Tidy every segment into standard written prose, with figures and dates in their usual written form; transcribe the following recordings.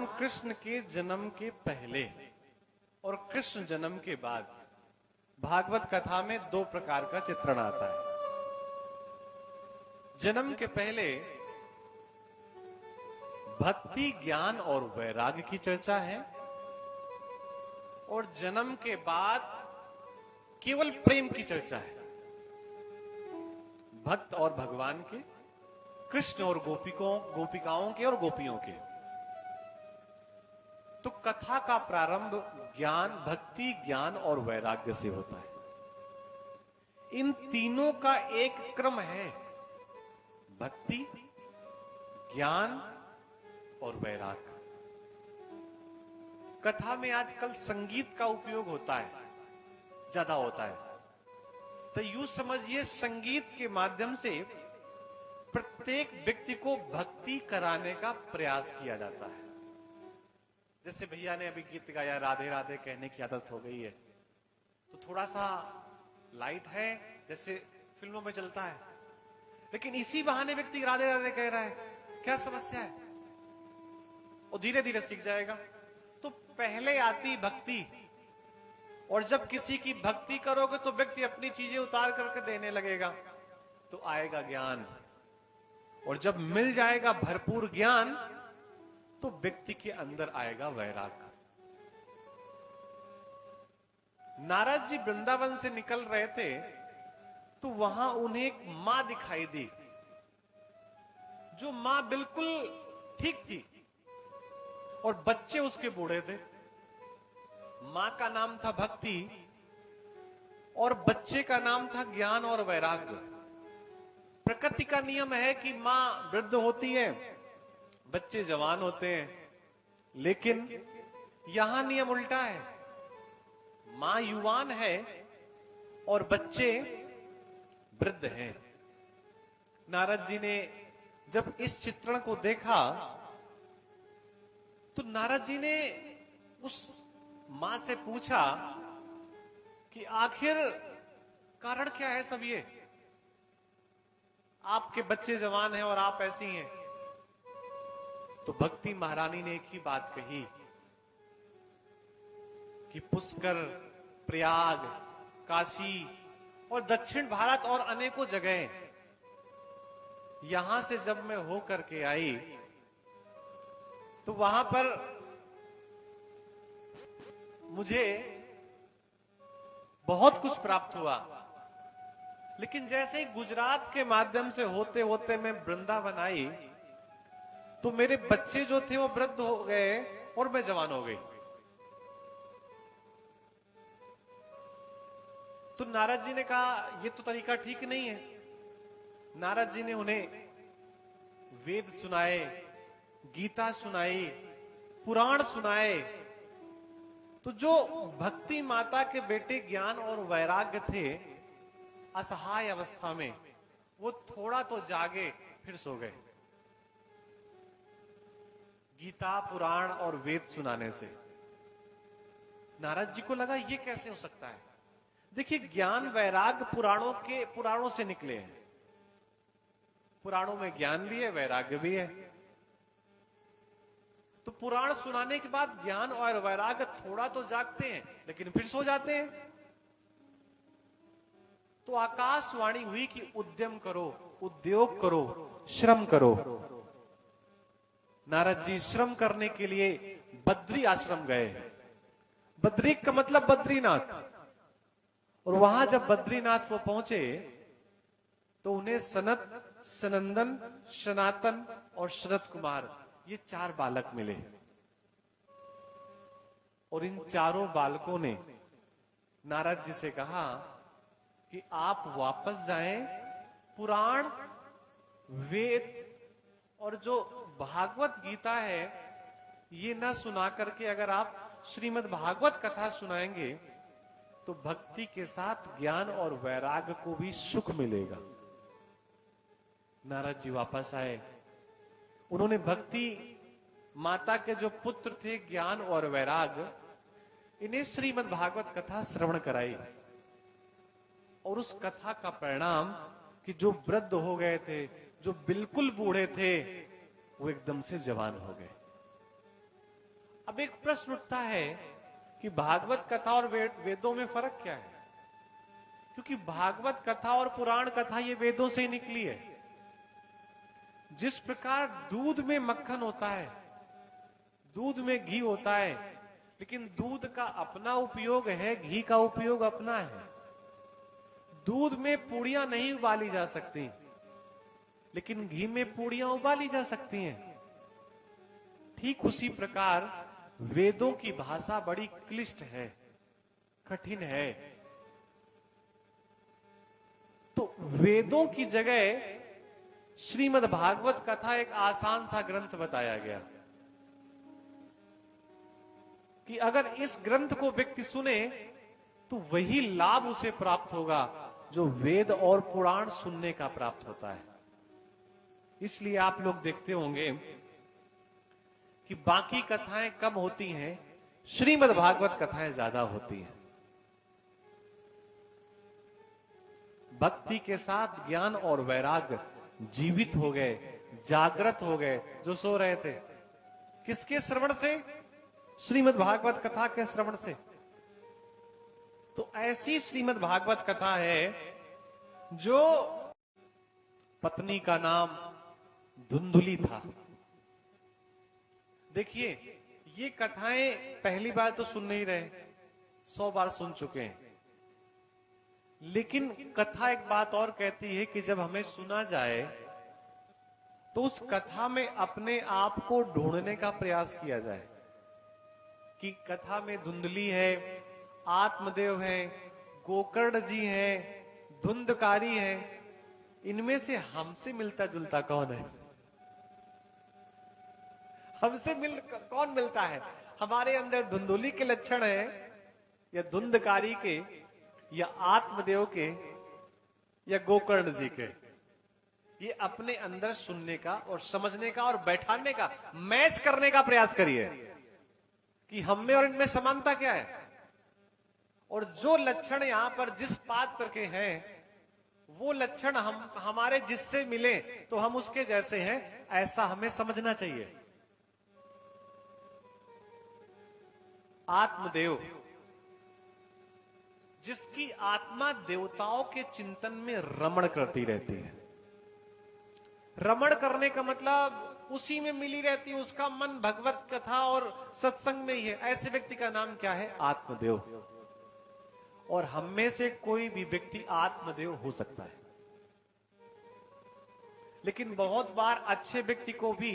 भगवान कृष्ण के जन्म के पहले और कृष्ण जन्म के बाद भागवत कथा में दो प्रकार का चित्रण आता है। जन्म के पहले भक्ति, ज्ञान और वैराग्य की चर्चा है और जन्म के बाद केवल प्रेम की चर्चा है, भक्त और भगवान के, कृष्ण और गोपिकाओं के और गोपियों के। तो कथा का प्रारंभ ज्ञान, भक्ति, ज्ञान और वैराग्य से होता है। इन तीनों का एक क्रम है, भक्ति, ज्ञान और वैराग्य। कथा में आजकल संगीत का उपयोग होता है, ज्यादा होता है, तो यूं समझिए संगीत के माध्यम से प्रत्येक व्यक्ति को भक्ति कराने का प्रयास किया जाता है। जैसे भैया ने अभी गीत गाया, राधे राधे कहने की आदत हो गई है, तो थोड़ा सा लाइट है जैसे फिल्मों में चलता है, लेकिन इसी बहाने व्यक्ति राधे राधे कह रहा है, क्या समस्या है? और धीरे धीरे सीख जाएगा। तो पहले आती भक्ति, और जब किसी की भक्ति करोगे तो व्यक्ति अपनी चीजें उतार करके देने लगेगा, तो आएगा ज्ञान, और जब मिल जाएगा भरपूर ज्ञान तो व्यक्ति के अंदर आएगा वैराग्य। नारद जी वृंदावन से निकल रहे थे तो वहां उन्हें एक मां दिखाई दी, जो मां बिल्कुल ठीक थी और बच्चे उसके बूढ़े थे। मां का नाम था भक्ति और बच्चे का नाम था ज्ञान और वैराग्य। प्रकृति का नियम है कि मां वृद्ध होती है, बच्चे जवान होते हैं, लेकिन यहां नियम उल्टा है, मां युवान है और बच्चे वृद्ध हैं। नारद जी ने जब इस चित्रण को देखा तो नारद जी ने उस मां से पूछा कि आखिर कारण क्या है सब ये? आपके बच्चे जवान हैं और आप ऐसी हैं। तो भक्ति महारानी ने एक ही बात कही कि पुष्कर, प्रयाग, काशी और दक्षिण भारत और अनेकों जगह, यहां से जब मैं होकर के आई तो वहां पर मुझे बहुत कुछ प्राप्त हुआ, लेकिन जैसे ही गुजरात के माध्यम से होते होते मैं वृंदावन आई तो मेरे बच्चे जो थे वो वृद्ध हो गए और मैं जवान हो गई। तो नारद जी ने कहा ये तो तरीका ठीक नहीं है। नारद जी ने उन्हें वेद सुनाए, गीता सुनाई, पुराण सुनाए। तो जो भक्ति माता के बेटे ज्ञान और वैराग्य थे असहाय अवस्था में, वो थोड़ा तो जागे फिर सो गए। गीता, पुराण और वेद सुनाने से नारद जी को लगा ये कैसे हो सकता है। देखिए, ज्ञान वैराग्य पुराणों से निकले हैं। पुराणों में ज्ञान भी है, वैराग्य भी है। तो पुराण सुनाने के बाद ज्ञान और वैराग्य थोड़ा तो जागते हैं, लेकिन फिर सो जाते हैं। तो आकाशवाणी हुई कि उद्यम करो, उद्योग करो, श्रम करो। नारद जी श्रम करने के लिए बद्री आश्रम गए। बद्री का मतलब बद्रीनाथ। और वहां जब बद्रीनाथ वो पहुंचे तो उन्हें सनत, सनंदन, सनातन और शरत कुमार, ये 4 बालक मिले। और इन चारों बालकों ने नारद जी से कहा कि आप वापस जाएं, पुराण, वेद और जो भागवत गीता है ये न सुना करके अगर आप श्रीमद् भागवत कथा सुनाएंगे तो भक्ति के साथ ज्ञान और वैराग्य को भी सुख मिलेगा। नारद जी वापस आए। उन्होंने भक्ति माता के जो पुत्र थे ज्ञान और वैराग्य, इन्हें श्रीमद् भागवत कथा श्रवण कराई। और उस कथा का परिणाम कि जो वृद्ध हो गए थे, जो बिल्कुल बूढ़े थे, वो एकदम से जवान हो गए। अब एक प्रश्न उठता है कि भागवत कथा और वेदों में फर्क क्या है? क्योंकि भागवत कथा और पुराण कथा ये वेदों से ही निकली है। जिस प्रकार दूध में मक्खन होता है, दूध में घी होता है, लेकिन दूध का अपना उपयोग है, घी का उपयोग अपना है। दूध में पूड़ियां नहीं उबाली जा सकती, लेकिन घी में पूड़ियां उबाली जा सकती हैं। ठीक उसी प्रकार वेदों की भाषा बड़ी क्लिष्ट है, कठिन है। तो वेदों की जगह श्रीमद् भागवत कथा एक आसान सा ग्रंथ बताया गया कि अगर इस ग्रंथ को व्यक्ति सुने तो वही लाभ उसे प्राप्त होगा जो वेद और पुराण सुनने का प्राप्त होता है। इसलिए आप लोग देखते होंगे कि बाकी कथाएं कम होती हैं, श्रीमद् भागवत कथाएं ज्यादा होती हैं। भक्ति के साथ ज्ञान और वैराग्य जीवित हो गए, जागृत हो गए, जो सो रहे थे। किसके श्रवण से? श्रीमद् भागवत कथा के श्रवण से। तो ऐसी श्रीमद् भागवत कथा है जो पत्नी का नाम धुंधुली था। देखिए, ये कथाएं पहली बार तो सुन नहीं रहे, 100 बार सुन चुके हैं। लेकिन कथा एक बात और कहती है कि जब हमें सुना जाए तो उस कथा में अपने आप को ढूंढने का प्रयास किया जाए कि कथा में धुंधली है, आत्मदेव है, गोकर्ण जी है, धुंधकारी है, इनमें से हमसे मिलता जुलता कौन है? हमसे कौन मिलता है? हमारे अंदर धुंधुली के लक्षण है या धुंधकारी के, या आत्मदेव के, या गोकर्ण जी के? ये अपने अंदर सुनने का और समझने का और बैठाने का, मैच करने का प्रयास करिए कि हम में और इनमें समानता क्या है। और जो लक्षण यहां पर जिस पात्र के हैं वो लक्षण हमारे जिससे मिले तो हम उसके जैसे हैं, ऐसा हमें समझना चाहिए। आत्मदेव, जिसकी आत्मा देवताओं के चिंतन में रमण करती रहती है। रमण करने का मतलब उसी में मिली रहती है, उसका मन भगवत कथा और सत्संग में ही है। ऐसे व्यक्ति का नाम क्या है? आत्मदेव। और हम में से कोई भी व्यक्ति आत्मदेव हो सकता है, लेकिन बहुत बार अच्छे व्यक्ति को भी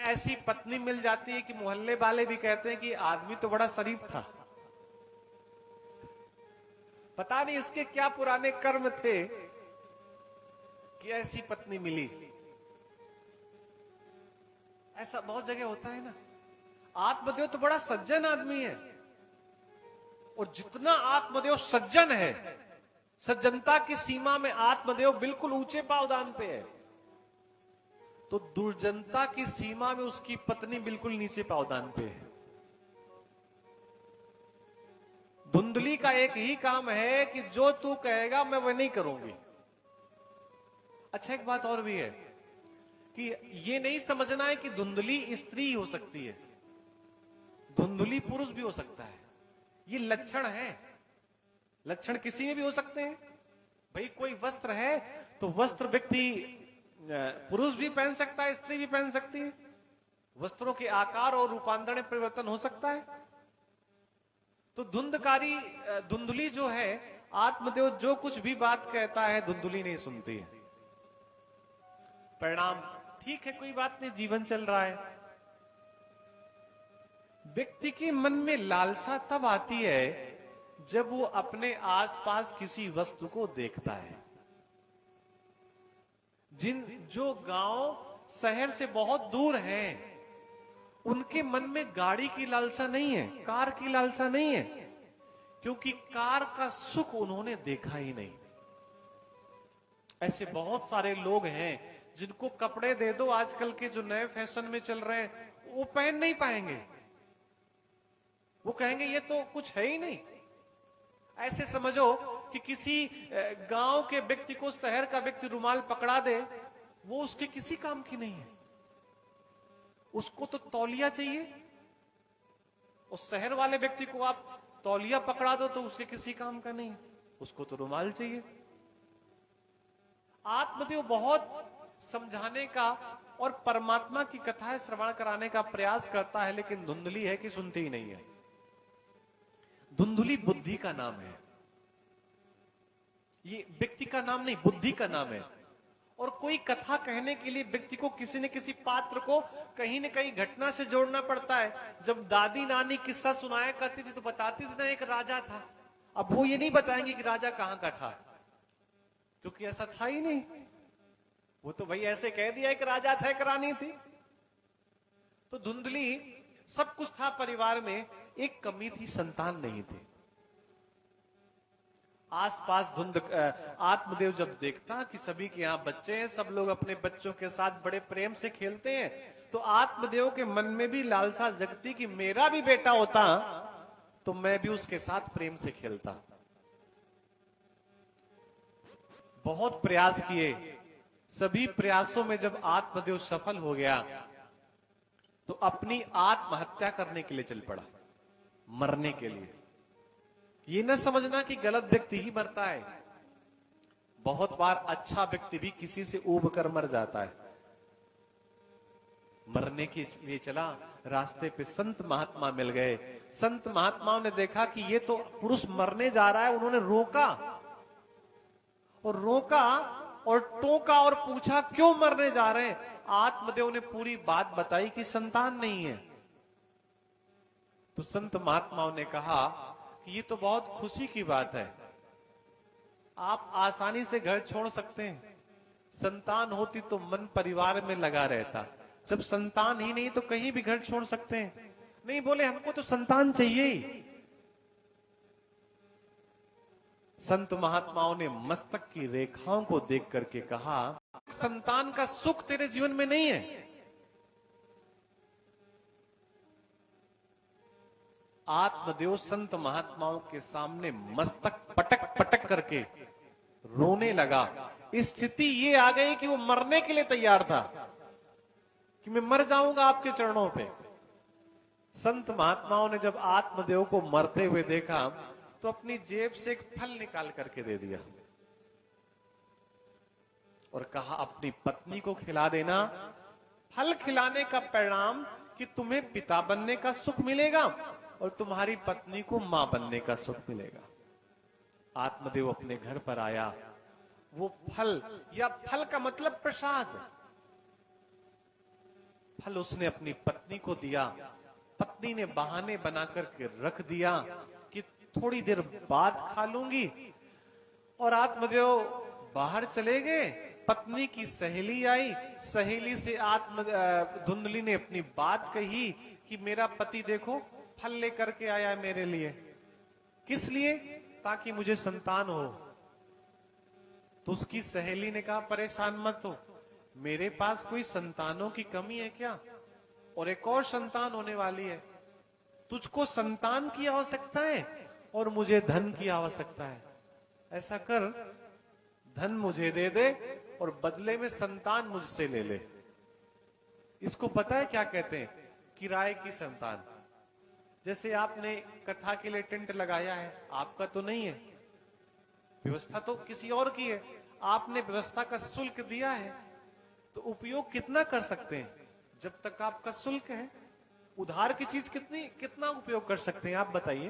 ऐसी पत्नी मिल जाती है कि मोहल्ले वाले भी कहते हैं कि आदमी तो बड़ा शरीफ था, पता नहीं इसके क्या पुराने कर्म थे कि ऐसी पत्नी मिली। ऐसा बहुत जगह होता है ना। आत्मदेव तो बड़ा सज्जन आदमी है, और जितना आत्मदेव सज्जन है, सज्जनता की सीमा में आत्मदेव बिल्कुल ऊंचे पावदान पे है, तो दुर्जनता की सीमा में उसकी पत्नी बिल्कुल नीचे पावदान पे है। धुंधली का एक ही काम है कि जो तू कहेगा मैं वह नहीं करूंगी। अच्छा, एक बात और भी है कि ये नहीं समझना है कि धुंधली स्त्री हो सकती है, धुंधली पुरुष भी हो सकता है। ये लक्षण है, लक्षण किसी में भी हो सकते हैं। भाई कोई वस्त्र है तो वस्त्र व्यक्ति पुरुष भी पहन सकता है, स्त्री भी पहन सकती है। वस्त्रों के आकार और रूपांतर में परिवर्तन हो सकता है। तो धुंधली जो है, आत्मदेव जो कुछ भी बात कहता है धुंधली नहीं सुनती है। परिणाम ठीक है, कोई बात नहीं, जीवन चल रहा है। व्यक्ति के मन में लालसा तब आती है जब वो अपने आसपास किसी वस्तु को देखता है। जो गांव शहर से बहुत दूर हैं, उनके मन में गाड़ी की लालसा नहीं है, कार की लालसा नहीं है, क्योंकि कार का सुख उन्होंने देखा ही नहीं। ऐसे बहुत सारे लोग हैं जिनको कपड़े दे दो आजकल के जो नए फैशन में चल रहे हैं, वो पहन नहीं पाएंगे। वो कहेंगे ये तो कुछ है ही नहीं। ऐसे समझो कि किसी गांव के व्यक्ति को शहर का व्यक्ति रुमाल पकड़ा दे, वो उसके किसी काम की नहीं है। उसको तो तौलिया चाहिए। उस शहर वाले व्यक्ति को आप तौलिया पकड़ा दो तो उसके किसी काम का नहीं, उसको तो रुमाल चाहिए। आत्मदेव बहुत समझाने का और परमात्मा की कथाएं श्रवण कराने का प्रयास करता है, लेकिन धुंधली है कि सुनती ही नहीं है। धुंधली बुद्धि का नाम है, ये व्यक्ति का नाम नहीं, बुद्धि का नाम है। और कोई कथा कहने के लिए व्यक्ति को किसी न किसी पात्र को कहीं न कहीं घटना से जोड़ना पड़ता है। जब दादी नानी किस्सा सुनाया करती थी तो बताती थी ना, एक राजा था। अब वो ये नहीं बताएंगे कि राजा कहां का था, क्योंकि ऐसा था ही नहीं। वो तो भाई ऐसे कह दिया एक राजा था, एक रानी थी। तो धुंधली सब कुछ था परिवार में, एक कमी थी, संतान नहीं थे। आसपास आत्मदेव जब देखता कि सभी के यहां बच्चे हैं, सब लोग अपने बच्चों के साथ बड़े प्रेम से खेलते हैं, तो आत्मदेव के मन में भी लालसा जगती कि मेरा भी बेटा होता तो मैं भी उसके साथ प्रेम से खेलता। बहुत प्रयास किए, सभी प्रयासों में जब आत्मदेव सफल हो गया तो अपनी आत्महत्या करने के लिए चल पड़ा, मरने के लिए। ये न समझना कि गलत व्यक्ति ही मरता है, बहुत बार अच्छा व्यक्ति भी किसी से ऊब कर मर जाता है। मरने के लिए चला, रास्ते पे संत महात्मा मिल गए। संत महात्माओं ने देखा कि ये तो पुरुष मरने जा रहा है, उन्होंने रोका और टोका और पूछा क्यों मरने जा रहे हैं। आत्मदेव ने पूरी बात बताई कि संतान नहीं है। तो संत महात्माओं ने कहा कि ये तो बहुत खुशी की बात है, आप आसानी से घर छोड़ सकते हैं। संतान होती तो मन परिवार में लगा रहता, जब संतान ही नहीं तो कहीं भी घर छोड़ सकते हैं। नहीं, बोले हमको तो संतान चाहिए ही। संत महात्माओं ने मस्तक की रेखाओं को देख करके कहा, संतान का सुख तेरे जीवन में नहीं है। आत्मदेव संत महात्माओं के सामने मस्तक पटक पटक करके रोने लगा। स्थिति ये आ गई कि वो मरने के लिए तैयार था कि मैं मर जाऊंगा आपके चरणों पे। संत महात्माओं ने जब आत्मदेव को मरते हुए देखा तो अपनी जेब से एक फल निकाल करके दे दिया और कहा, अपनी पत्नी को खिला देना। फल खिलाने का परिणाम कि तुम्हें पिता बनने का सुख मिलेगा और तुम्हारी पत्नी को मां बनने का सुख मिलेगा। आत्मदेव अपने घर पर आया, वो फल, या फल का मतलब प्रसाद, फल उसने अपनी पत्नी को दिया। पत्नी ने बहाने बनाकर के रख दिया कि थोड़ी देर बाद खा लूंगी, और आत्मदेव बाहर चले गए। पत्नी की सहेली आई, सहेली से धुंधली ने अपनी बात कही कि मेरा पति देखो फल लेकर के आया मेरे लिए। किस लिए? ताकि मुझे संतान हो। तो उसकी सहेली ने कहा, परेशान मत हो, मेरे पास कोई संतानों की कमी है क्या? और एक और संतान होने वाली है। तुझको संतान की आवश्यकता है और मुझे धन की आवश्यकता है। ऐसा कर, धन मुझे दे दे और बदले में संतान मुझसे ले ले। इसको पता है क्या कहते हैं? किराए की संतान। जैसे आपने कथा के लिए टेंट लगाया है, आपका तो नहीं है, व्यवस्था तो किसी और की है, आपने व्यवस्था का शुल्क दिया है, तो उपयोग कितना कर सकते हैं? जब तक आपका शुल्क है। उधार की चीज कितना उपयोग कर सकते हैं आप बताइए?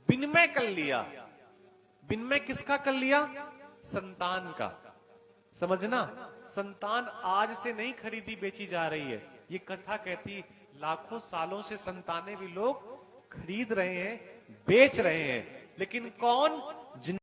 विनिमय कर लिया। विनिमय किसका कर लिया? संतान का। समझना, संतान आज से नहीं खरीदी बेची जा रही है। ये कथा कहती लाखों सालों से संतानें भी लोग खरीद रहे हैं, बेच रहे हैं। लेकिन कौन?